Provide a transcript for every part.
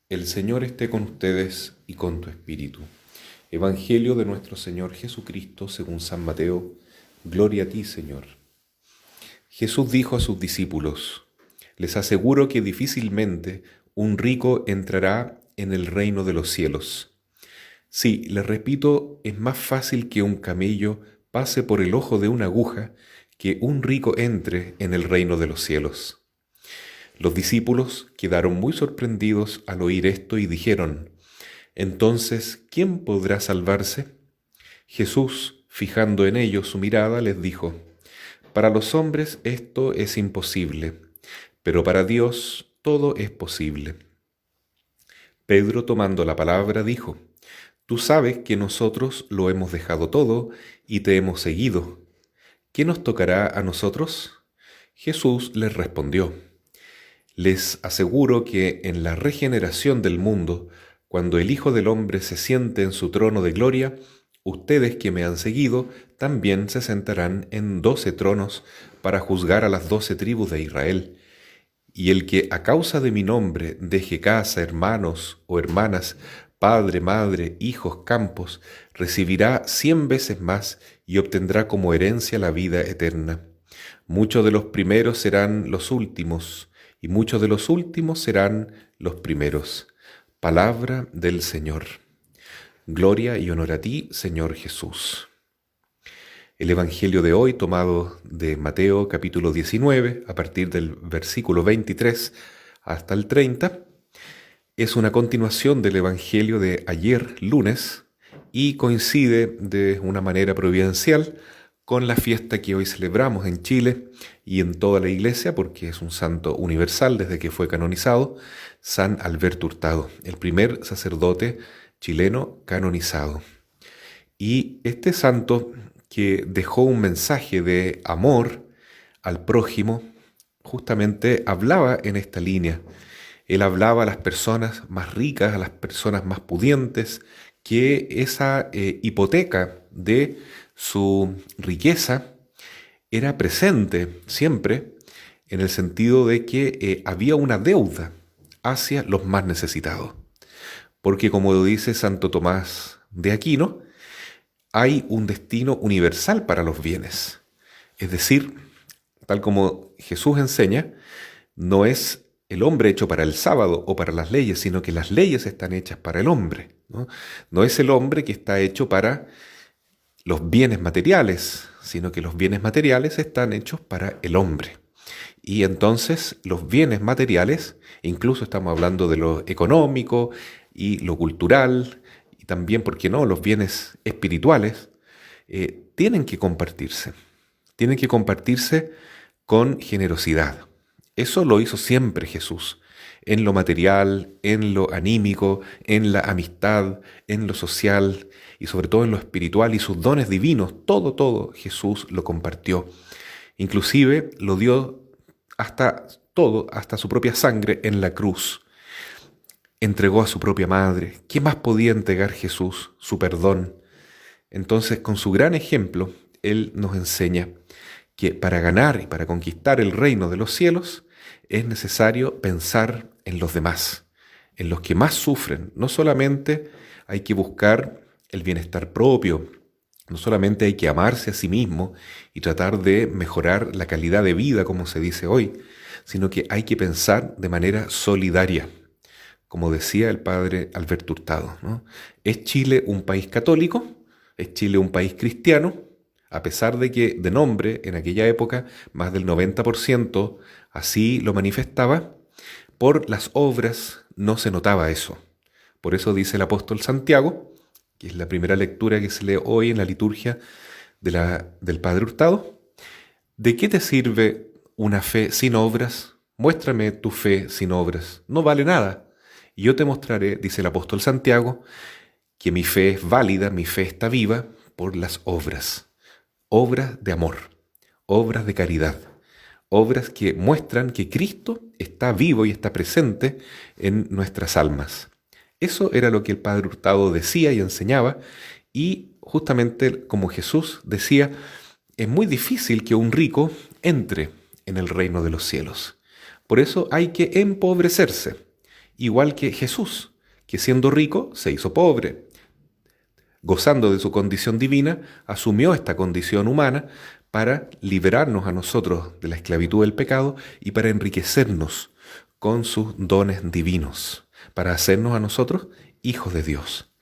El Señor esté con ustedes y con tu espíritu. Evangelio de nuestro Señor Jesucristo según San Mateo. Gloria a ti, Señor. Jesús dijo a sus discípulos: les aseguro que difícilmente un rico entrará en el reino de los cielos. Sí, les repito, es más fácil que un camello pase por el ojo de una aguja que un rico entre en el reino de los cielos. Los discípulos quedaron muy sorprendidos al oír esto y dijeron: entonces, ¿quién podrá salvarse? Jesús, fijando en ellos su mirada, les dijo: para los hombres esto es imposible, pero para Dios todo es posible. Pedro, tomando la palabra, dijo: tú sabes que nosotros lo hemos dejado todo y te hemos seguido. ¿Qué nos tocará a nosotros? Jesús les respondió: les aseguro que en la regeneración del mundo, cuando el Hijo del Hombre se siente en su trono de gloria, ustedes que me han seguido también se sentarán en 12 tronos para juzgar a las 12 tribus de Israel. Y el que a causa de mi nombre deje casa, hermanos o hermanas, padre, madre, hijos, campos, recibirá 100 veces más y obtendrá como herencia la vida eterna. Muchos de los primeros serán los últimos, y muchos de los últimos serán los primeros. Palabra del Señor. Gloria y honor a ti, Señor Jesús. El Evangelio de hoy, tomado de Mateo capítulo 19, a partir del versículo 23 hasta el 30, es una continuación del Evangelio de ayer, lunes, y coincide de una manera providencial con la fiesta que hoy celebramos en Chile y en toda la Iglesia, porque es un santo universal desde que fue canonizado, San Alberto Hurtado, el primer sacerdote chileno canonizado. Y este santo, que dejó un mensaje de amor al prójimo, justamente hablaba en esta línea. Él hablaba a las personas más ricas, a las personas más pudientes, que esa hipoteca de su riqueza era presente siempre, en el sentido de que había una deuda hacia los más necesitados. Porque, como lo dice Santo Tomás de Aquino, hay un destino universal para los bienes. Es decir, tal como Jesús enseña, no es el hombre hecho para el sábado o para las leyes, sino que las leyes están hechas para el hombre, ¿no? No es el hombre que está hecho para los bienes materiales, sino que los bienes materiales están hechos para el hombre. Y entonces los bienes materiales, incluso estamos hablando de lo económico y lo cultural, y también, ¿por qué no?, los bienes espirituales, tienen que compartirse. Tienen que compartirse con generosidad. Eso lo hizo siempre Jesús, en lo material, en lo anímico, en la amistad, en lo social y sobre todo en lo espiritual y sus dones divinos. Todo Jesús lo compartió. Inclusive lo dio hasta todo, hasta su propia sangre en la cruz. Entregó a su propia madre. ¿Qué más podía entregar Jesús? Su perdón. Entonces, con su gran ejemplo, Él nos enseña que para ganar y para conquistar el reino de los cielos es necesario pensar en los demás, en los que más sufren. No solamente hay que buscar el bienestar propio, no solamente hay que amarse a sí mismo y tratar de mejorar la calidad de vida, como se dice hoy, sino que hay que pensar de manera solidaria. Como decía el padre Alberto Hurtado, ¿no? ¿Es Chile un país católico? ¿Es Chile un país cristiano? A pesar de que de nombre en aquella época más del 90% así lo manifestaba, por las obras no se notaba eso. Por eso dice el apóstol Santiago, que es la primera lectura que se lee hoy en la liturgia del Padre Hurtado: ¿de qué te sirve una fe sin obras? Muéstrame tu fe sin obras. No vale nada. Y yo te mostraré, dice el apóstol Santiago, que mi fe es válida, mi fe está viva por las obras. Obras de amor, obras de caridad, obras que muestran que Cristo está vivo y está presente en nuestras almas. Eso era lo que el Padre Hurtado decía y enseñaba, y justamente como Jesús decía, es muy difícil que un rico entre en el reino de los cielos. Por eso hay que empobrecerse. igual que Jesús, que siendo rico se hizo pobre. Gozando de su condición divina, asumió esta condición humana para liberarnos a nosotros de la esclavitud del pecado y para enriquecernos con sus dones divinos, para hacernos a nosotros hijos de Dios.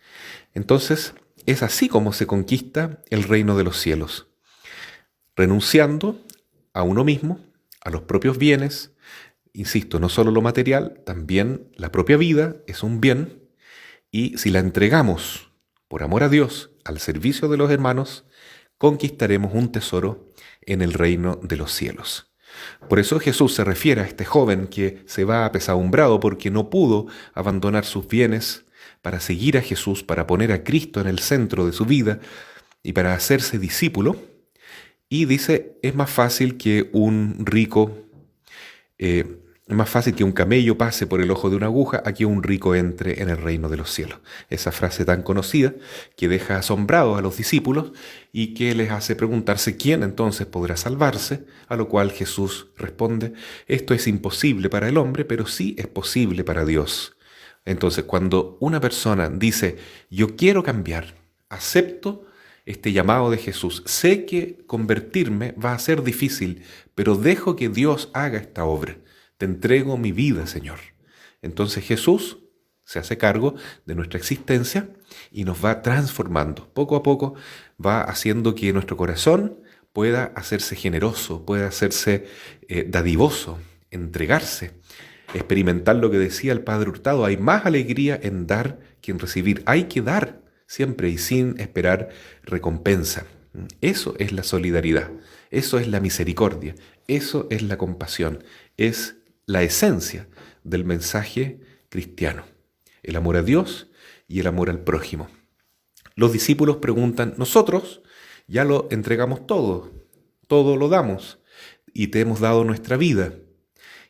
Entonces, es así como se conquista el reino de los cielos, renunciando a uno mismo, a los propios bienes. Insisto, no solo lo material, también la propia vida es un bien, y si la entregamos por amor a Dios al servicio de los hermanos, conquistaremos un tesoro en el reino de los cielos. Por eso Jesús se refiere a este joven que se va apesadumbrado porque no pudo abandonar sus bienes para seguir a Jesús, para poner a Cristo en el centro de su vida y para hacerse discípulo. Y dice, es más fácil que un camello pase por el ojo de una aguja a que un rico entre en el reino de los cielos. Esa frase tan conocida que deja asombrados a los discípulos y que les hace preguntarse quién entonces podrá salvarse, a lo cual Jesús responde, esto es imposible para el hombre, pero sí es posible para Dios. Entonces, cuando una persona dice, yo quiero cambiar, acepto este llamado de Jesús, sé que convertirme va a ser difícil, pero dejo que Dios haga esta obra. Te entrego mi vida, Señor. Entonces Jesús se hace cargo de nuestra existencia y nos va transformando. Poco a poco va haciendo que nuestro corazón pueda hacerse generoso, pueda hacerse dadivoso, entregarse, experimentar lo que decía el Padre Hurtado. Hay más alegría en dar que en recibir. Hay que dar siempre y sin esperar recompensa. Eso es la solidaridad, eso es la misericordia, eso es la compasión, es la esencia del mensaje cristiano, el amor a Dios y el amor al prójimo. Los discípulos preguntan, nosotros ya lo entregamos todo lo damos y te hemos dado nuestra vida.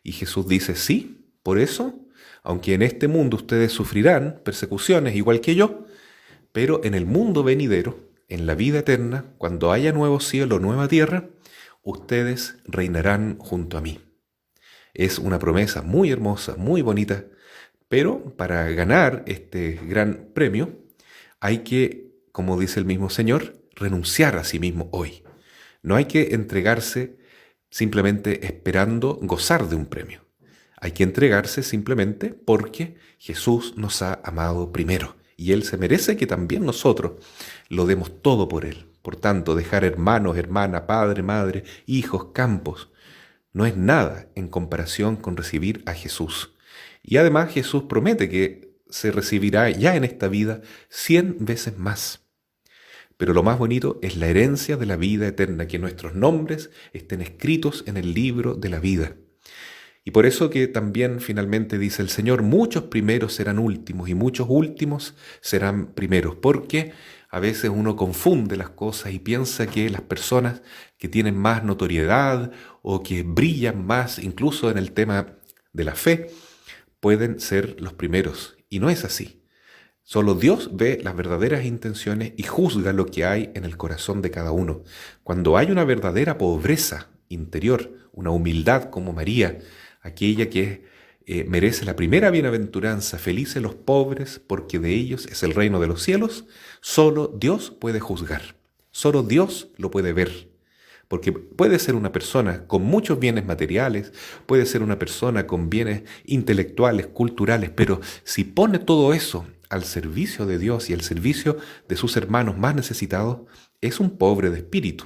Y Jesús dice, sí, por eso, aunque en este mundo ustedes sufrirán persecuciones igual que yo, pero en el mundo venidero, en la vida eterna, cuando haya nuevo cielo, nueva tierra, ustedes reinarán junto a mí. Es una promesa muy hermosa, muy bonita, pero para ganar este gran premio hay que, como dice el mismo Señor, renunciar a sí mismo hoy. No hay que entregarse simplemente esperando gozar de un premio. Hay que entregarse simplemente porque Jesús nos ha amado primero y Él se merece que también nosotros lo demos todo por Él. Por tanto, dejar hermanos, hermanas, padre, madre, hijos, campos, no es nada en comparación con recibir a Jesús. Y además Jesús promete que se recibirá ya en esta vida 100 veces más. Pero lo más bonito es la herencia de la vida eterna, que nuestros nombres estén escritos en el libro de la vida. Y por eso que también finalmente dice el Señor, muchos primeros serán últimos y muchos últimos serán primeros, porque a veces uno confunde las cosas y piensa que las personas que tienen más notoriedad o que brillan más, incluso en el tema de la fe, pueden ser los primeros. Y no es así. Solo Dios ve las verdaderas intenciones y juzga lo que hay en el corazón de cada uno. Cuando hay una verdadera pobreza interior, una humildad como María, aquella que merece la primera bienaventuranza, felices los pobres, porque de ellos es el reino de los cielos, solo Dios puede juzgar, solo Dios lo puede ver. Porque puede ser una persona con muchos bienes materiales, puede ser una persona con bienes intelectuales, culturales, pero si pone todo eso al servicio de Dios y al servicio de sus hermanos más necesitados, es un pobre de espíritu,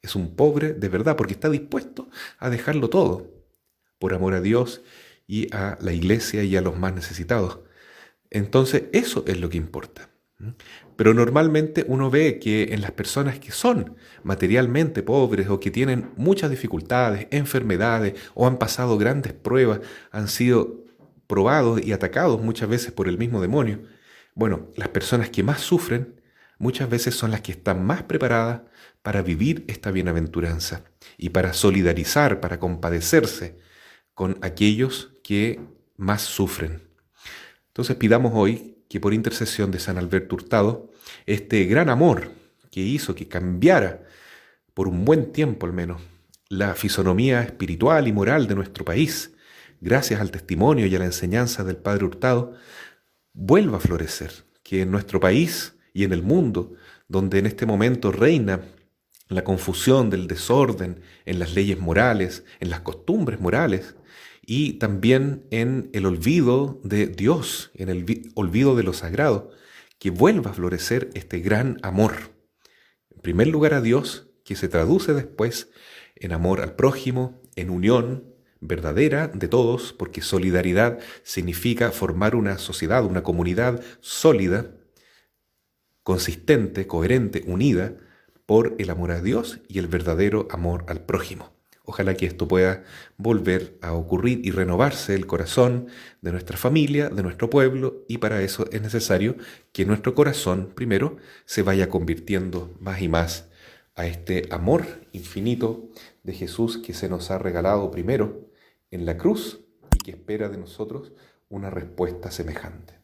es un pobre de verdad, porque está dispuesto a dejarlo todo por amor a Dios y a la iglesia y a los más necesitados. Entonces, eso es lo que importa. Pero normalmente uno ve que en las personas que son materialmente pobres o que tienen muchas dificultades, enfermedades o han pasado grandes pruebas, han sido probados y atacados muchas veces por el mismo demonio. Bueno, las personas que más sufren muchas veces son las que están más preparadas para vivir esta bienaventuranza y para solidarizar, para compadecerse con aquellos que más sufren. Entonces pidamos hoy que por intercesión de San Alberto Hurtado, este gran amor que hizo que cambiara por un buen tiempo al menos la fisonomía espiritual y moral de nuestro país, gracias al testimonio y a la enseñanza del Padre Hurtado, vuelva a florecer, que en nuestro país y en el mundo, donde en este momento reina la confusión del desorden en las leyes morales, en las costumbres morales, y también en el olvido de Dios, en el olvido de lo sagrado, que vuelva a florecer este gran amor. En primer lugar a Dios, que se traduce después en amor al prójimo, en unión verdadera de todos, porque solidaridad significa formar una sociedad, una comunidad sólida, consistente, coherente, unida por el amor a Dios y el verdadero amor al prójimo. Ojalá que esto pueda volver a ocurrir y renovarse el corazón de nuestra familia, de nuestro pueblo, y para eso es necesario que nuestro corazón primero se vaya convirtiendo más y más a este amor infinito de Jesús que se nos ha regalado primero en la cruz y que espera de nosotros una respuesta semejante.